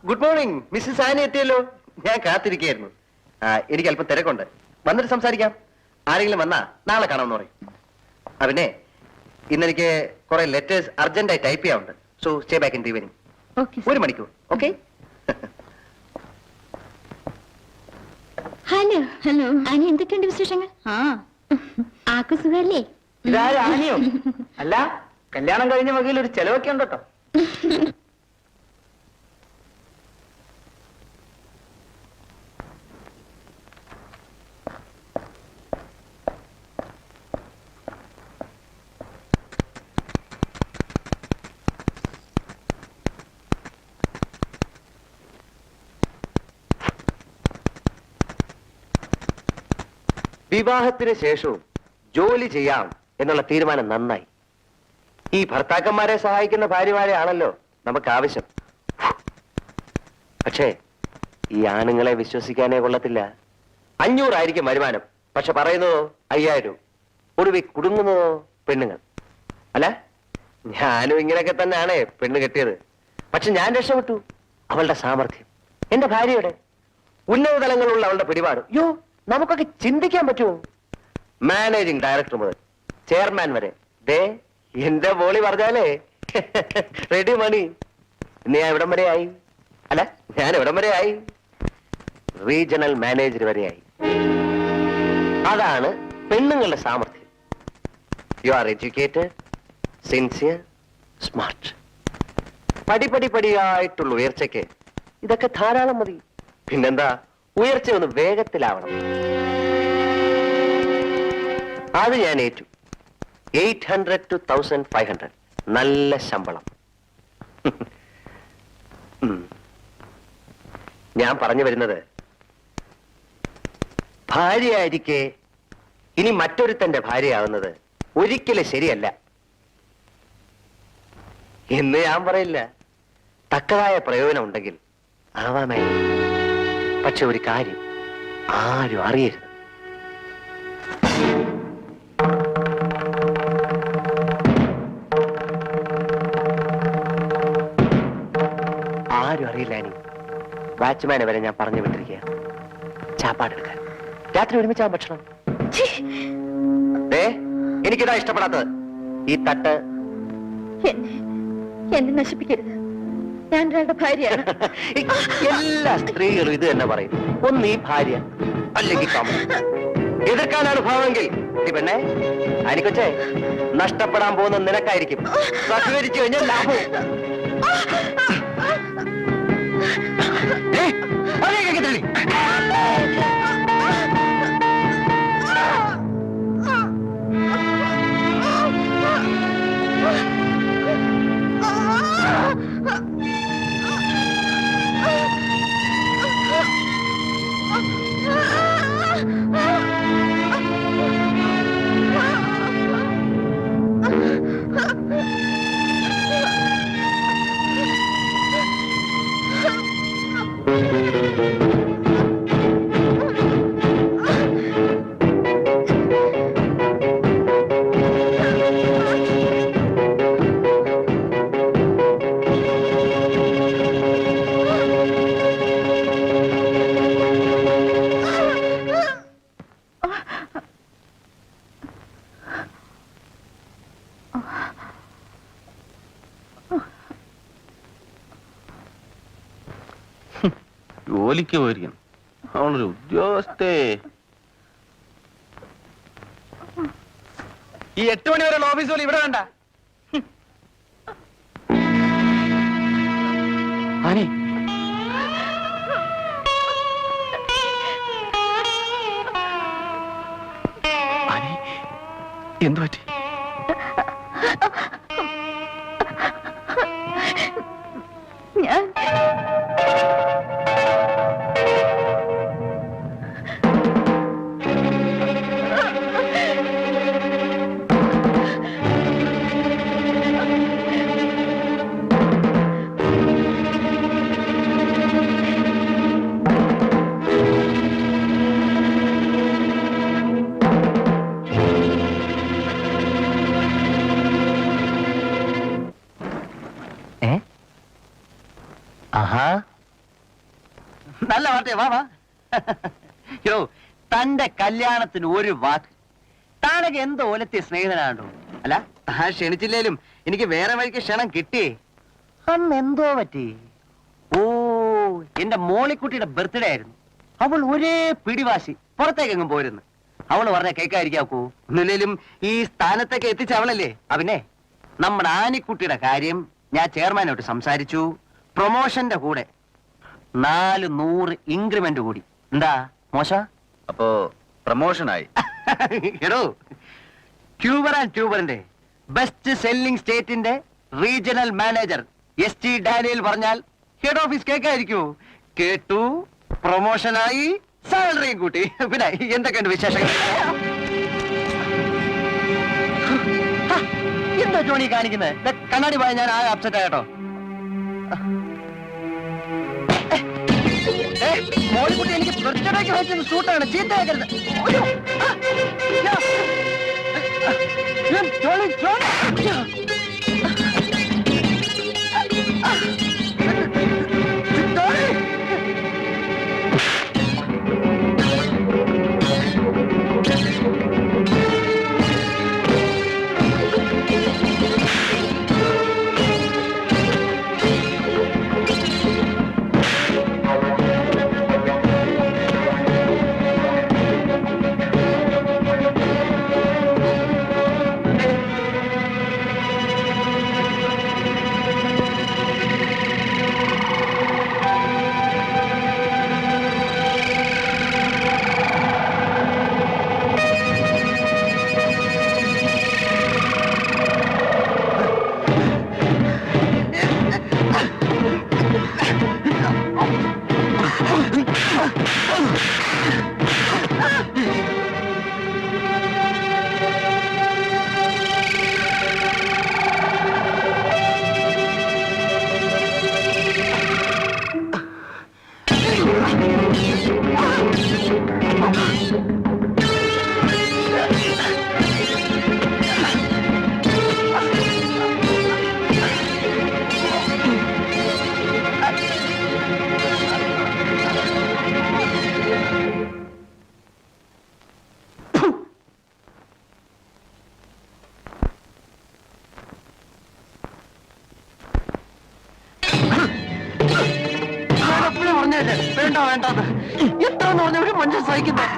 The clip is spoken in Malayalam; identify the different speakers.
Speaker 1: ഗുഡ് മോർണിംഗ് മിസ്സസ് ആനി എത്തിയല്ലോ. ഞാൻ കാത്തിരിക്കുകയായിരുന്നു. എനിക്ക് അല്പം തിരക്കുണ്ട്, വന്നിട്ട് സംസാരിക്കാം. ആരെങ്കിലും വന്നാ നാളെ കാണാമെന്ന് പറയും. പിന്നെ ഇന്നെനിക്ക് കുറെ ലെറ്റേഴ്സ് അർജന്റായി ടൈപ്പ് ചെയ്യാറുണ്ട്. So stay back in the evening. 1 മണിക്കൂർ. ഓക്കെ.
Speaker 2: ഹലോ ഹലോ ആനി, എന്തൊക്കെയുണ്ട് വിശേഷങ്ങൾ? ആക്കു സുഖല്ലേ?
Speaker 3: ആനിയോ? അല്ല, കല്യാണം കഴിഞ്ഞ വകയിൽ ഒരു ചെലവൊക്കെ ഉണ്ട് കേട്ടോ.
Speaker 1: വിവാഹത്തിന് ശേഷവും ജോലി ചെയ്യാം എന്നുള്ള തീരുമാനം നന്നായി. ഈ ഭർത്താക്കന്മാരെ സഹായിക്കുന്ന ഭാര്യമാരെ ആണല്ലോ നമുക്ക് ആവശ്യം. പക്ഷേ ഈ ആണുങ്ങളെ വിശ്വസിക്കാനേ കൊള്ളത്തില്ല. 500 ആയിരിക്കും വരുമാനം, പക്ഷെ പറയുന്നതോ 5000. ഒടുവിൽ കുടുങ്ങുന്നതോ പെണ്ണുങ്ങൾ. അല്ല, ഞാനും ഇങ്ങനെയൊക്കെ തന്നെയാണ് പെണ്ണ് കെട്ടിയത്. പക്ഷെ ഞാൻ രക്ഷപ്പെട്ടു. അവളുടെ സാമർഥ്യം, എന്റെ ഭാര്യയുടെ ഉന്നത തലങ്ങളുള്ള അവളുടെ പിടിപാട്, യോ നമുക്കൊക്കെ ചിന്തിക്കാൻ പറ്റുമോ? മാനേജിംഗ് ഡയറക്ടർ മുതൽ ചെയർമാൻ വരെ ദേ എന്റെ ബോളി പറഞ്ഞാലേ റെഡി മണി. ഇന്ന് ഞാൻ എവിടം വരെ ആയി? അല്ല, ഞാൻ എവിടം വരെ ആയി? റീജിയണൽ മാനേജർ വരെയായി. അതാണ് പെണ്ണുങ്ങളുടെ സാമർഥ്യം. You are educated, sincere, smart. പടിയായിട്ടുള്ള ഉയർച്ചയ്ക്ക് ഇതൊക്കെ ധാരാളം മതി. പിന്നെന്താ, ഉയർച്ച ഒന്ന് വേഗത്തിലാവണം. അത് ഞാൻ ഏറ്റു. 800 to 1500 നല്ല ശമ്പളം. ഞാൻ പറഞ്ഞു വരുന്നത്, ഭാര്യയായിരിക്കെ ഇനി മറ്റൊരുത്തന്റെ ഭാര്യയാവുന്നത് ഒരിക്കലും ശരിയല്ല എന്ന് ഞാൻ പറയില്ല. തക്കതായ പ്രയോജനം ഉണ്ടെങ്കിൽ ആവാമേ. പക്ഷെ ഒരു കാര്യം ആരും അറിയരുത്. ആരും അറിയില്ല. ഇനി വാച്ച്മാനെ വരെ ഞാൻ പറഞ്ഞു വിട്ടിരിക്കുക ചാപ്പാടെടുക്കാൻ. രാത്രി ഒരുമിച്ചാ ഭക്ഷണം. എനിക്കിതാ ഇഷ്ടപ്പെടാത്തത്. ഈ തട്ട്
Speaker 2: എന്നെ നശിപ്പിക്കരുത്. ഞാൻ ഒരാളുടെ ഭാര്യയാണ്.
Speaker 1: എല്ലാ സ്ത്രീകളും ഇത് തന്നെ പറയും. ഒന്ന് ഈ ഭാര്യ, അല്ലെങ്കിൽ എതിർക്കാനാണ് ഭാവമെങ്കിൽ പെണ്ണെ അനിക്കൊച്ചേ, നഷ്ടപ്പെടാൻ പോകുന്ന നിനക്കായിരിക്കും. സഹകരിച്ചു കഴിഞ്ഞാൽ ലാഭവും.
Speaker 4: ജോലിക്ക് പോയിരിക്കണം. അവളൊരു ഉദ്യോഗസ്ഥേ.
Speaker 3: ഈ 8 മണി വരെയുള്ള ഓഫീസ് ജോലി ഇവിടെ വേണ്ട. ആനി, എന്തു പറ്റി?
Speaker 2: ഞാൻ
Speaker 1: ആഹാ,
Speaker 5: നല്ല വാർത്തയാ, വാ വാ. യോ, തന്റെ കല്യാണത്തിന് ഒരു വാക്ക്. താനൊക്കെ എന്തോ ഒലത്തിയ സ്നേഹിതനാണോ? അല്ല, താൻ ക്ഷണിച്ചില്ലേലും എനിക്ക് വേറെ വഴിക്ക് ക്ഷണം കിട്ടിയേ. അന്ന് എന്തോ പറ്റി? ഓ, എന്റെ മോളിക്കുട്ടിയുടെ ബർത്ത്ഡേ ആയിരുന്നു. അവൾ ഒരേ പിടിവാശി, പുറത്തേക്കെങ്ങും പോയിരുന്നു. അവള് പറഞ്ഞ കേൾക്കാതിരിക്കാക്കൂ. ഒന്നില്ലേലും ഈ സ്ഥാനത്തേക്ക് എത്തിച്ച അവളല്ലേ. അവനെ നമ്മുടെ ആനിക്കുട്ടിയുടെ കാര്യം ഞാൻ ചെയർമാനോട്ട് സംസാരിച്ചു. പ്രൊമോഷന്റെ കൂടെ 400 ഇൻക്രിമെന്റ് കൂടി. എന്താ മോശ?
Speaker 4: അപ്പോ പ്രമോഷനായി.
Speaker 5: എടോ, ട്യൂബർ ആൻഡ് ട്യൂബറിന്റെ ബെസ്റ്റ് സെല്ലിംഗ് സ്റ്റേറ്റിന്റെ റീജിയണൽ മാനേജർ ST ഡാനിയൽ പറഞ്ഞാൽ ഹെഡ് ഓഫീസ് കേൾക്കായിരിക്കൂ. കേട്ടു, പ്രൊമോഷനായി, സാലറിയും കൂട്ടി. പിന്നെ എന്തൊക്കെയുണ്ട് വിശേഷങ്ങൾ? ഹ, എന്താ ജോണി കാണിക്കുന്നത്? കണ്ണാടി പോയ ഞാൻ ആകെ അപ്സെറ്റ് ആകട്ടോ. മോളിക്കുട്ടി എനിക്ക് ബർത്ത്ഡേക്ക് വെച്ചത് സൂട്ടാണ്, ചീത്തയാക്കരുത്. അയ്യോ, ആ, യാ. Johnny, Johnny. ജോണി. വേണ്ട വേണ്ട, എത്രന്ന് പറഞ്ഞ ഒരു മനുഷ്യൻ സഹിക്കുന്നത്.